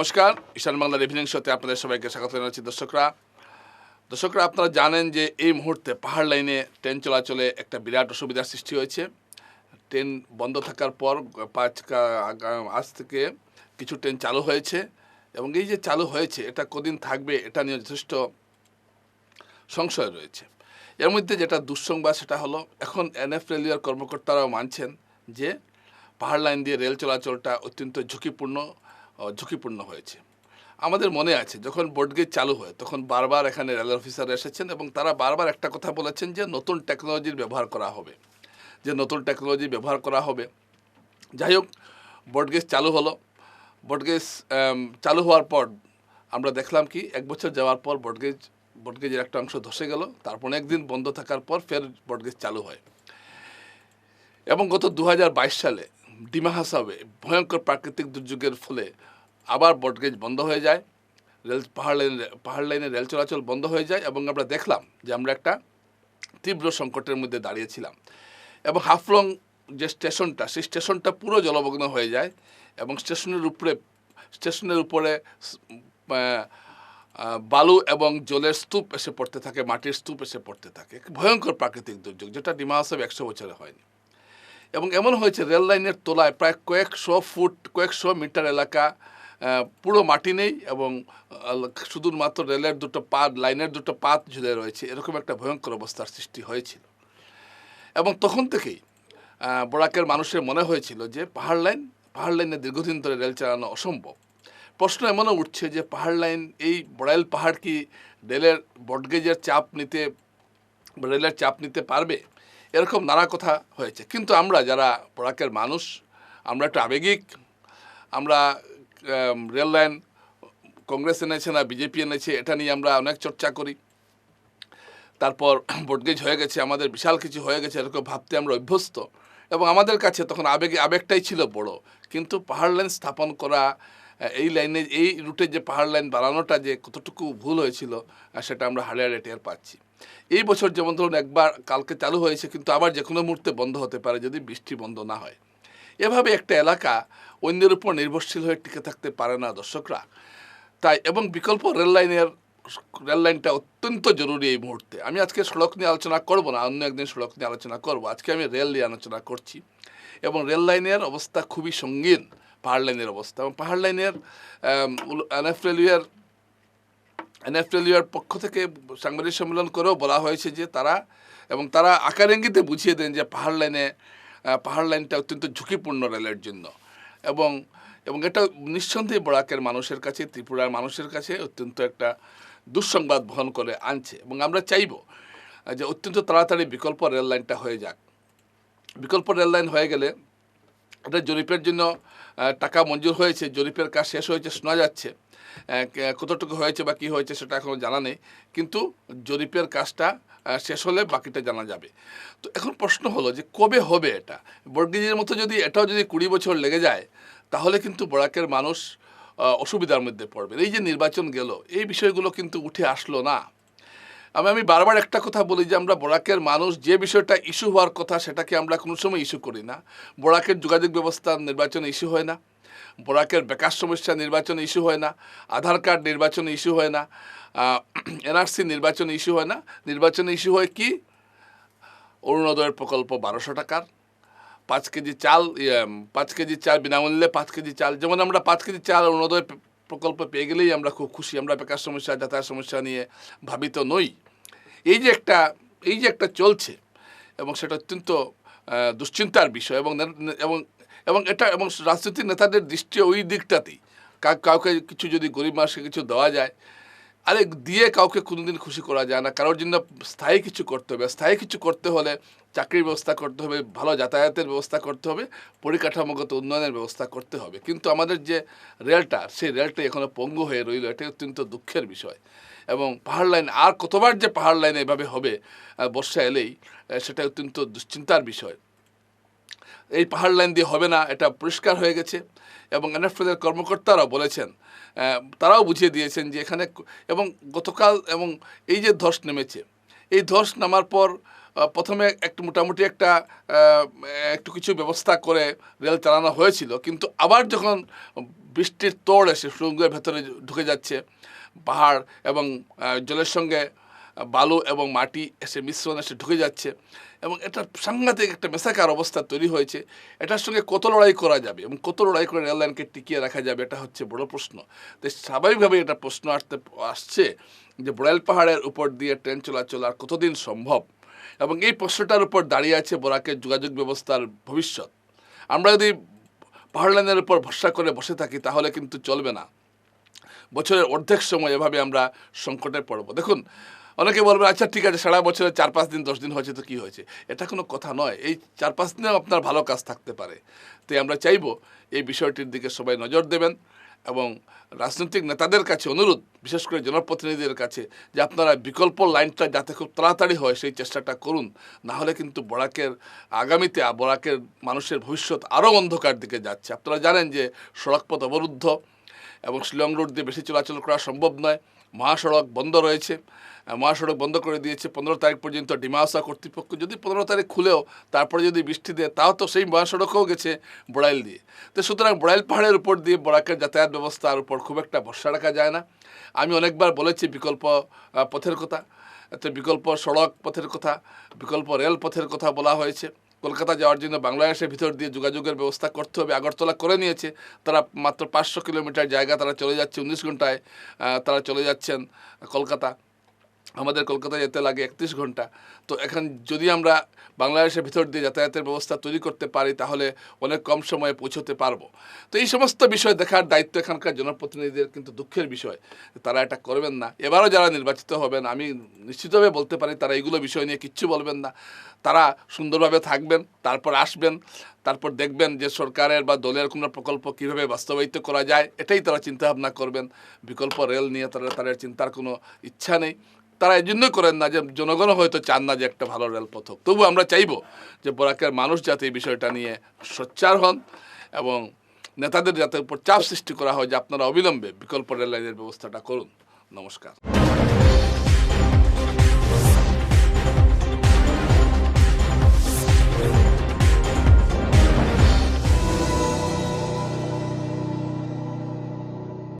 নমস্কার, ঈশান বাংলার ইভিনিং শোতে আপনাদের সবাইকে স্বাগত জানাচ্ছি। দর্শকরা আপনারা জানেন যে এই মুহূর্তে পাহাড় লাইনে ট্রেন চলাচলে একটা বিরাট অসুবিধার সৃষ্টি হয়েছে। ট্রেন বন্ধ থাকার পর আজ থেকে কিছু ট্রেন চালু হয়েছে এবং এই যে চালু হয়েছে এটা কদিন থাকবে এটা নিয়ে যথেষ্ট সংশয় রয়েছে। এর মধ্যে যেটা দুঃসংবাদ সেটা হলো এখন এনএফ রেলওয়ের কর্মকর্তারাও মানছেন যে পাহাড় লাইন দিয়ে রেল চলাচলটা অত্যন্ত ঝুঁকিপূর্ণ হয়েছে। আমাদের মনে আছে যখন ব্রডগেজ চালু হয় তখন বারবার এখানে রেল অফিসার এসেছেন এবং তারা বারবার একটা কথা বলেছেন যে নতুন টেকনোলজির ব্যবহার করা হবে। যাই হোক, ব্রডগেজ চালু হলো। ব্রডগেজ চালু হওয়ার পর আমরা দেখলাম কি এক বছর যাওয়ার পর ব্রডগেজের একটা অংশ ধসে গেল, তারপর একদিন বন্ধ থাকার পর ফের ব্রডগেজ চালু হয় এবং গত 2022 সালে ডিমা হাসাবে ভয়ঙ্কর প্রাকৃতিক দুর্যোগের ফলে আবার ব্রডগেজ বন্ধ হয়ে যায়, পাহাড় লাইনে রেল চলাচল বন্ধ হয়ে যায় এবং আমরা দেখলাম যে আমরা একটা তীব্র সংকটের মধ্যে দাঁড়িয়েছিলাম এবং হাফলং যে স্টেশনটা সেই স্টেশনটা পুরো জলমগ্ন হয়ে যায় এবং স্টেশনের উপরে বালু এবং জলের স্তূপ এসে পড়তে থাকে, মাটির স্তূপ এসে পড়তে থাকে। ভয়ঙ্কর প্রাকৃতিক দুর্যোগ যেটা ডিমা হাসাবে 100 বছরে হয়নি। এবং এমন হয়েছে রেল লাইনের তলায় প্রায় কয়েকশো মিটার এলাকা পুরো মাটি নেই এবং শুধুমাত্র লাইনের দুটো পাত ঝুলে রয়েছে। এরকম একটা ভয়ঙ্কর অবস্থার সৃষ্টি হয়েছিল এবং তখন থেকেই বরাকের মানুষের মনে হয়েছিল যে পাহাড় লাইনে দীর্ঘদিন ধরে রেল চালানো অসম্ভব। প্রশ্ন এমনও উঠছে যে এই বড়াইল পাহাড় কি রেলের ব্রডগেজের রেলের চাপ নিতে পারবে? এরকম নানা কথা হয়েছে। কিন্তু আমরা যারা বরাকের মানুষ, আমরা একটু আবেগিক। আমরা রেল লাইন কংগ্রেস এনেছে না বিজেপি এনেছে এটা নিয়ে আমরা অনেক চর্চা করি। তারপর ব্রডগেজ হয়ে গেছে, আমাদের বিশাল কিছু হয়ে গেছে এরকম ভাবতে আমরা অভ্যস্ত এবং আমাদের কাছে তখন আবেগটাই ছিল বড়। কিন্তু পাহাড় লাইন স্থাপন করা, এই রুটে যে পাহাড় লাইন বানানোটা যে কতটুকু ভুল হয়েছিল সেটা আমরা হাড়ে টের পাচ্ছি। এই বছর যেমন ধরুন একবার কালকে চালু হয়েছে কিন্তু আবার যে কোনো মুহূর্তে বন্ধ হতে পারে যদি বৃষ্টি বন্ধ না হয়। এভাবে একটা এলাকা অন্যের উপর নির্ভরশীল হয়ে টিকে থাকতে পারে না দর্শকরা। তাই এবং বিকল্প রেল লাইনটা অত্যন্ত জরুরি এই মুহূর্তে। আমি আজকে সড়ক নিয়ে আলোচনা করব না, অন্য একদিন সড়ক নিয়ে আলোচনা করব। আজকে আমি রেল নিয়ে আলোচনা করছি এবং রেল লাইনের অবস্থা খুবই সঙ্গীন পাহাড় লাইনের অবস্থা। এবং পাহাড় লাইনের এনএফ রেলওয়ের পক্ষ থেকে সাংবাদিক সম্মেলন করেও বলা হয়েছে যে তারা আকার ইঙ্গিতে বুঝিয়ে দেন যে পাহাড় লাইনটা অত্যন্ত ঝুঁকিপূর্ণ রেলের জন্য এবং এটা নিঃসন্দেহে বরাকের মানুষের কাছে, ত্রিপুরার মানুষের কাছে অত্যন্ত একটা দুঃসংবাদ বহন করে আনছে এবং আমরা চাইব যে অত্যন্ত তাড়াতাড়ি বিকল্প রেল লাইনটা হয়ে যাক। বিকল্প রেল লাইন হয়ে গেলে এটা জরিপের জন্য টাকা মঞ্জুর হয়েছে, জরিপের কাজ শেষ হয়েছে শোনা যাচ্ছে। কতটুকু হয়েছে বা কী হয়েছে সেটা এখনও জানা নেই, কিন্তু জরিপের কাজটা শেষ হলে বাকিটা জানা যাবে। তো এখন প্রশ্ন হলো যে কবে হবে এটা? ব্রডগেজের মতো এটাও যদি 20 বছর লেগে যায় তাহলে কিন্তু বরাকের মানুষ অসুবিধার মধ্যে পড়বে। এই যে নির্বাচন গেল, এই বিষয়গুলো কিন্তু উঠে আসলো না। আমি বারবার একটা কথা বলি যে আমরা বরাকের মানুষ যে বিষয়টা ইস্যু হওয়ার কথা সেটাকে আমরা কোনো সময় ইস্যু করি না। বরাকের যোগাযোগ ব্যবস্থা নির্বাচনে ইস্যু হয় না, বরাকের বেকার সমস্যা নির্বাচনে ইস্যু হয় না, আধার কার্ড নির্বাচনে ইস্যু হয় না, এনআরসি নির্বাচনে ইস্যু হয় না। নির্বাচনে ইস্যু হয় কি? অরুণোদয়ের প্রকল্প 1200 টাকার, 5 কেজি চাল বিনামূল্যে 5 কেজি চাল। যেমন আমরা 5 কেজি চাল অরুণোদয় প্রকল্প পেয়ে গেলেই আমরা খুব খুশি। আমরা বেকার সমস্যা, যাতায়াত সমস্যা নিয়ে ভাবিত নই। এই যে একটা চলছে এবং সেটা অত্যন্ত দুশ্চিন্তার বিষয় এবং রাজনৈতিক নেতাদের দৃষ্টি ওই দিকটাতেই। কাউকে কিছু যদি গরিব মানুষকে কিছু দেওয়া যায়, দিয়ে কাউকে কোনোদিন খুশি করা যায় না। কারোর জন্য স্থায়ী কিছু করতে হবে। স্থায়ী কিছু করতে হলে চাকরির ব্যবস্থা করতে হবে, ভালো যাতায়াতের ব্যবস্থা করতে হবে, পরিকাঠামোগত উন্নয়নের ব্যবস্থা করতে হবে। কিন্তু আমাদের যে সেই রেলটাই এখনও পঙ্গু হয়ে রইল। এটাই অত্যন্ত দুঃখের বিষয়। এবং পাহাড় লাইন আর কতবার যে পাহাড় লাইন এভাবে হবে বর্ষা এলেই, সেটা অত্যন্ত দুশ্চিন্তার বিষয়। এই পাহাড় লাইন দিয়ে হবে না, এটা পরিষ্কার হয়ে গেছে এবং এনএফএলের কর্মকর্তারাও বলেছেন, তারাও বুঝিয়ে দিয়েছেন যে এখানে এবং গতকাল এবং এই যে ধস নেমেছে, এই ধস নামার পর প্রথমে মোটামুটি একটু কিছু ব্যবস্থা করে রেল চালানো হয়েছিল, কিন্তু আবার যখন বৃষ্টির তোড় এসে সুড়ঙ্গের ভেতরে ঢুকে যাচ্ছে, পাহাড় এবং জলের সঙ্গে বালু এবং মাটি এসে মিশ্রণ এসে ঢুকে যাচ্ছে এবং এটা সাংঘাতিক একটা মেসাকার অবস্থা তৈরি হয়েছে। এটার সঙ্গে কত লড়াই করা যাবে এবং কত লড়াই করে রেললাইনকে টিকিয়ে রাখা যাবে, এটা হচ্ছে বড় প্রশ্ন। তো স্বাভাবিকভাবেই এটা প্রশ্ন আসছে যে বড়াইল পাহাড়ের উপর দিয়ে ট্রেন চলাচল আর কতদিন সম্ভব, এবং এই প্রশ্নটার উপর দাঁড়িয়ে আছে বরাকের যোগাযোগ ব্যবস্থার ভবিষ্যৎ। আমরা যদি পাহাড় লাইনের উপর ভরসা করে বসে থাকি তাহলে কিন্তু চলবে না। বছরের অর্ধেক সময় এভাবে আমরা সংকটে পড়ব। দেখুন, অনেকে বলবেন আচ্ছা ঠিক আছে, সারা বছরে 4-5 দিন 10 দিন হয়েছে তো কী হয়েছে, এটা কোনো কথা নয়। এই 4-5 দিনেও আপনার ভালো কাজ থাকতে পারে। তাই আমরা চাইব এই বিষয়টির দিকে সবাই নজর দেবেন এবং রাজনৈতিক নেতাদের কাছে অনুরোধ, বিশেষ করে জনপ্রতিনিধিদের কাছে, যে আপনারা বিকল্প লাইনটা যাতে খুব তাড়াতাড়ি হয় সেই চেষ্টাটা করুন। না হলে কিন্তু বরাকের আগামীতে বরাকের মানুষের ভবিষ্যৎ আরও অন্ধকার দিকে যাচ্ছে। আপনারা জানেন যে সড়কপথ অবরুদ্ধ এবং শিলং রোড দিয়ে বেশি চলাচল করা সম্ভব নয়। মহাসড়ক বন্ধ রয়েছে, মহাসড়ক বন্ধ করে দিয়েছে 15 তারিখ পর্যন্ত ডিমা হাসাও কর্তৃপক্ষ। যদি 15 তারিখ খুলেও তারপরে যদি বৃষ্টি দেয় তাও তো সেই মহাসড়কও গেছে বড়াইল দিয়ে। তো সুতরাং বড়াইল পাহাড়ের উপর দিয়ে বরাকের যাতায়াত ব্যবস্থার উপর খুব একটা ভরসা রাখা যায় না। আমি অনেকবার বলেছি বিকল্প পথের কথা, তো বিকল্প সড়ক পথের কথা, বিকল্প রেল পথের কথা বলা হয়েছে। কলকাতা যাওয়ার জন্য বাংলাদেশের ভিতর দিয়ে যোগাযোগের ব্যবস্থা করতে হবে। আগরতলা করে নিয়েছে, তারা মাত্র 500 কিলোমিটার জায়গা তারা চলে যাচ্ছে 19 ঘন্টায়, তারা চলে যাচ্ছেন কলকাতা। আমাদের কলকাতায় যেতে লাগে 31 ঘন্টা। তো এখন যদি আমরা বাংলাদেশের ভিতর দিয়ে যাতায়াতের ব্যবস্থা তৈরি করতে পারি তাহলে অনেক কম সময়ে পৌঁছতে পারবো। তো এই সমস্ত বিষয় দেখার দায়িত্ব এখানকার জনপ্রতিনিধিদের, কিন্তু দুঃখের বিষয় তারা এটা করবেন না। এবারও যারা নির্বাচিত হবেন আমি নিশ্চিতভাবে বলতে পারি তারা এইগুলো বিষয় নিয়ে কিচ্ছু বলবেন না। তারা সুন্দরভাবে থাকবেন, তারপর আসবেন, তারপর দেখবেন যে সরকারের বা দলের কোনো প্রকল্প কীভাবে বাস্তবায়িত করা যায় এটাই তারা চিন্তাভাবনা করবেন। বিকল্প রেল নিয়ে তাদের চিন্তার কোনো ইচ্ছা নেই। তারা এই জন্যই করেন না যে জনগণ হয়তো চান না যে একটা ভালো রেলপথ হোক। তবু আমরা চাইব যে বরাকের মানুষ যাতে এই বিষয়টা নিয়ে সোচ্চার হন এবং নেতাদের যাতে উপর চাপ সৃষ্টি করা হয় যে আপনারা অবিলম্বে বিকল্প রেল লাইনের ব্যবস্থাটা করুন। নমস্কার।